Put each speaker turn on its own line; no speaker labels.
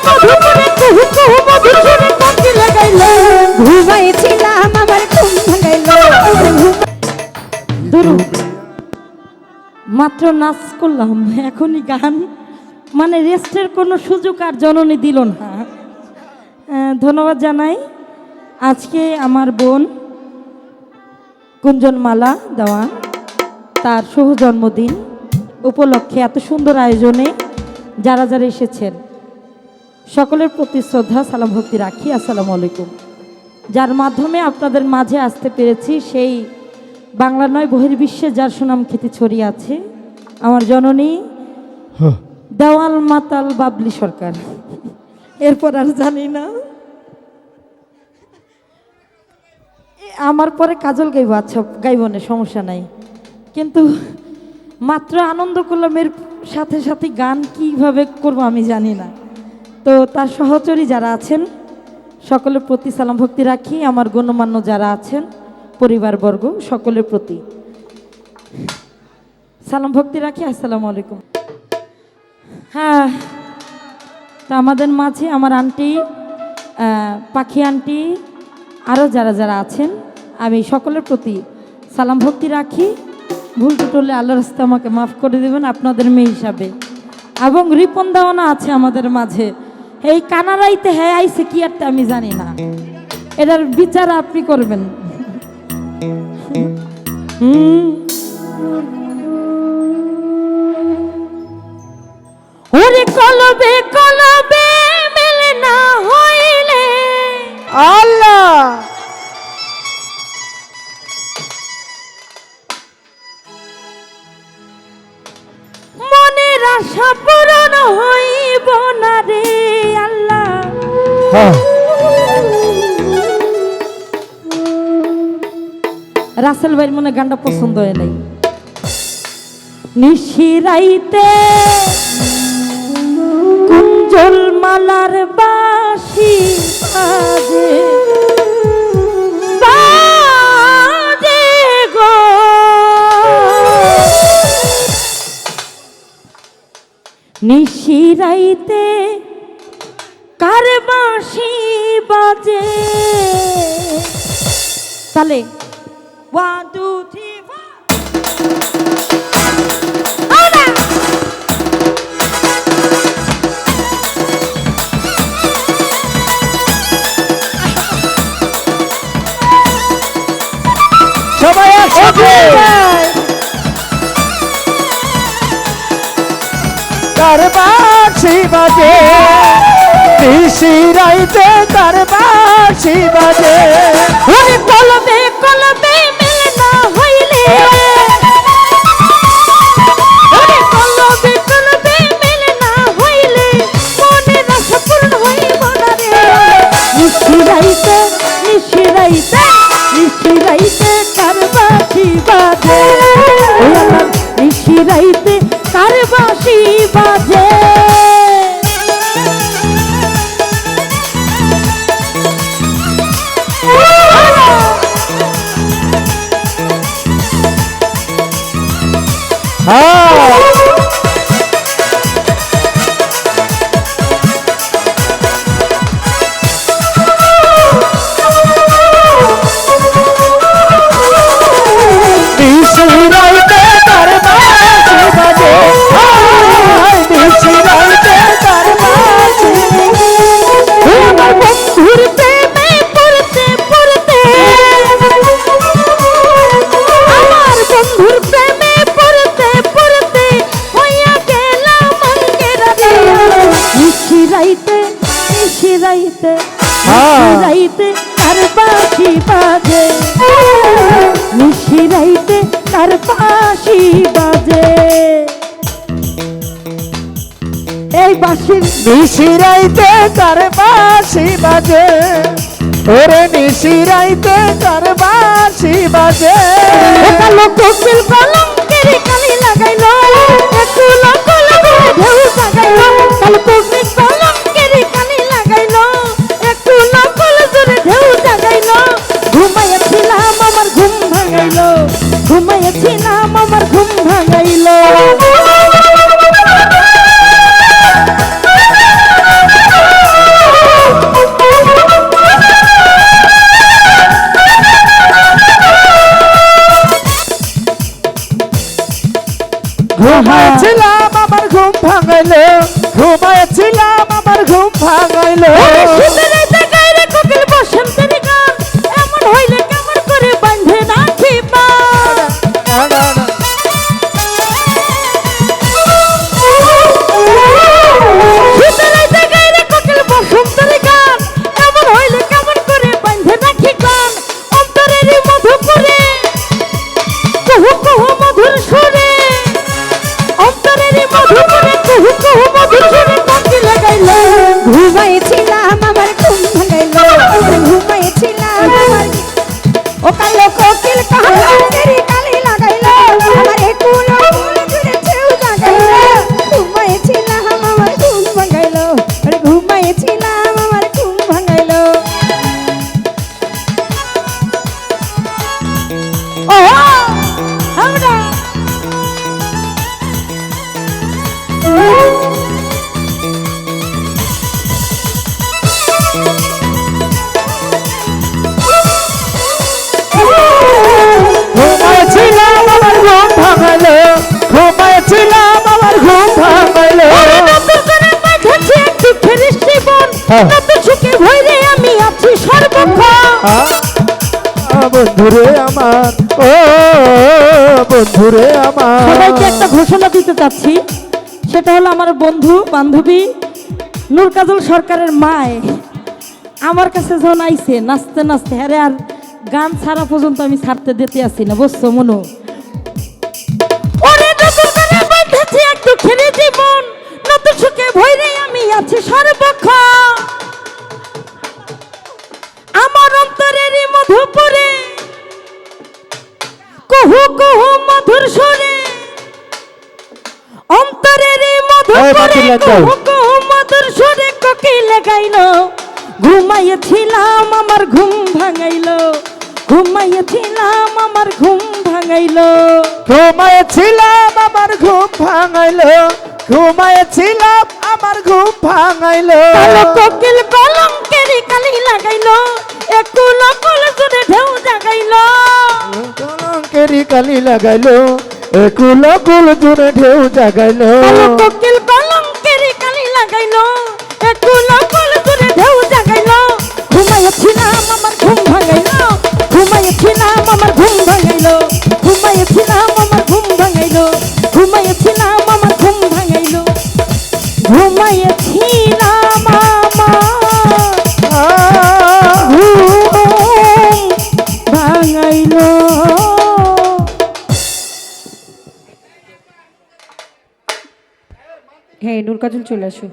মধুপুরে কুহু কুহু মধুর সুরে কোকিল লাগাইল ঘুমাইছিলাম আমার ঘুম ভাঙাইল দুরু মাত্র নাচ করলাম এখনই গান মানে রেস্টের কোনো সুযোগ আর জননী দিল না। ধন্যবাদ জানাই আজকে আমার বোন কুঞ্জনমালা দেওয়ান তার শুভ জন্মদিন উপলক্ষে এত সুন্দর আয়োজনে যারা যারা এসেছেন সকলের প্রতি শ্রদ্ধা সালাম ভক্তি রাখি। আসসালামু আলাইকুম। যার মাধ্যমে আপনাদের মাঝে আসতে পেরেছি সেই বাংলা নয় বহির্বিশ্বে যার সুনাম খ্যাতি ছড়িয়ে আছে আমার জননী দেওয়াল মাতাল বাবলি সরকার। এরপর আর জানি না, আমার পরে কাজল গাইব। আচ্ছা গাইব না, সমস্যা নাই, কিন্তু মাত্র আনন্দ করলাম, এর সাথে সাথে গান কিভাবে করব আমি জানি না। তো তার সহচরী যারা আছেন সকলের প্রতি সালাম ভক্তি রাখি, আমার গণ্যমান্য যারা আছেন পরিবারবর্গ সকলের প্রতি সালাম ভক্তি রাখি। আসসালামু আলাইকুম। হ্যাঁ, তা আমাদের মাঝে আমার আন্টি পাখি আন্টি আরও যারা যারা আছেন আমি সকলের প্রতি সালাম ভক্তি রাখি। ভুল টুটলে আল্লাহর রাস্তায় আমাকে মাফ করে দেবেন আপনাদের মেয়ে হিসাবে। এবং রিপন দেওয়ানা আছে আমাদের মাঝে, এই কানারাইতে হ্যাঁ আইসে কি একটা আমি জানি না, এটার বিচার আপনি করবেন। ওরে কলবে কলবে মেলে না হইলে
আল্লাহ
মনের আশা পূরণ হইব না রে আল্লাহ। রাসেল ভাইয়ের মনে গানটা পছন্দ হয় নাই। নিশিরাইতে কুঞ্জল মালার বাঁশি বাজে বাজে গো, নিশিরাইতে কার বাঁশি বাজে। তাহলে 1 2 3 4
সবাই একসাথে তার বাঁশি বাজে, নিশিরাইতে তার বাঁশি বাজে।
ওরে কলবে কলবে মেলে না হইলে, ওরে কলবে কলবে মেলে না হইলে মনের আশা পূরণ হইব না রে। নিশিরাইতে নিশিরাইতে নিশিরাইতে কার বাঁশি বাজে, নিশিরাইতে কার বাঁশি বাজে। নিশিরাইতে নিশিরাইতে কার বাঁশি বাজে, নিশিরাইতে কার বাঁশি বাজে। এই বাঁশির
নিশিরাইতে কার বাঁশি বাজে, ওরে নিশিরাইতে কার বাঁশি বাজে।
কালো কোকিল কলঙ্কের কালি লাগাইলো, একটু লকল করে ঢেউ জাগাইলো। কালো কোকিল কলঙ্কের কালি লাগাইলো, একটু লকল করে ঢেউ জাগাইলো। ঘুমাইয়াছিলাম আমার ঘুম ভাঙাইলো, ঘুমাইয়াছিলাম আমার ঘুম ভাঙাইলো।
ছিলাম আমার ঘুম ভাঙাইলো
ওরে শীতের রাইতে গাইরে কোকিল বসন্তের গান এমন হইলে কেমন করে বাঁধে রাখি বান
না, না, না।
শীতের রাইতে গাইরে কোকিল বসন্তের গান এমন হইলে কেমন করে বাঁধে রাখি গান অন্তরেরই মধুপুরে কুহু কুহু মধুর সুরে অন্তরেরই মধুপুরে কুহু কুহু মধুর সুরে কোকিল গাইলো
ঘুমাইছিলাম আমার ঘুম ভাঙাইলো ঘুমাইছিলাম আমার ও কালো কোকিল কাহাতেরি কালি লাগাইলো আমার একুলো ফুল জুড়ে ছেউ জাগাইলো ঘুমাইছিলাম আমার ঘুম ভাঙাইলো আরে ঘুমাইছিলাম আমার ঘুম ভাঙাইলো
ও আমরা
ঘুমাইছিলাম আমার ঘুম ভাঙাইলো ঘুমাইছিলাম আমার ঘুম ভাঙাইলো
ওরে নতুন করে বাঁধেছে এক দুঃখের জীবন
হ্যাঁ।
নতুন সুখে ভইরে আমি আছি সর্বক্ষণ
বন্ধুরে আমার ও বন্ধুরে আমার
সবাইকে একটা ঘোষণা দিতে চাচ্ছি সেটা হলো আমার বন্ধু বান্ধবী নূর কাজল সরকারের মায় আমার কাছে যখন আইছে নাচতে নাচতে হ্যাঁ আর গান ছাড়া পর্যন্ত আমি ছাড়তে দিতে আসি না বুঝছো মনু ওরে নতুন করে বাঁধেছে এক দুঃখের জীবন নতুন সুখে ভইরে আমি আছি সর্বক্ষণ আমার অন্তরেরই মধুপুরে কুহু কুহু মধুর সুরে অন্তরেরই
এই
মধুপুরে
মাটি লাগাও।
কুহু কুহু মধুর সুরে কোকিল গাইলো ঘুমাইছিলাম আমার ঘুম ভাঙাইলো ঘুমাইছিলাম আমার ঘুম ভাঙাইলো
ঘুমাইছিলাম আমার ঘুম ভাঙাইলো ঘুমাইছিলাম আমার ঘুম ভাঙাইলো
কালো কোকিল কলঙ্কেরি কালি লাগাইলো একুল কুল জুড়ে ঢেউ জাগাইলো
কলঙ্কেরি কালি লাগাইলো একুল কুল জুড়ে ঢেউ জাগাইলো
কালো কোকিল কলঙ্কেরি কালি লাগাইলো একুল কুল জুড়ে ঢেউ জাগাইলো ঘুমাইছিলাম আমার ঘুম ভাঙাইলো ঘুমাইছিলাম আমার ঘুম ভাঙাইলো ঘুমাইছিলাম আমার ঘুম ভাঙাইলো ঘুমাইছিলাম আমার ঘুম ভাঙাইলো ঘুমাইছিলাম আমার ঘুম ভাঙাইলো
হ্যাঁ নূর কাজল চলে আসো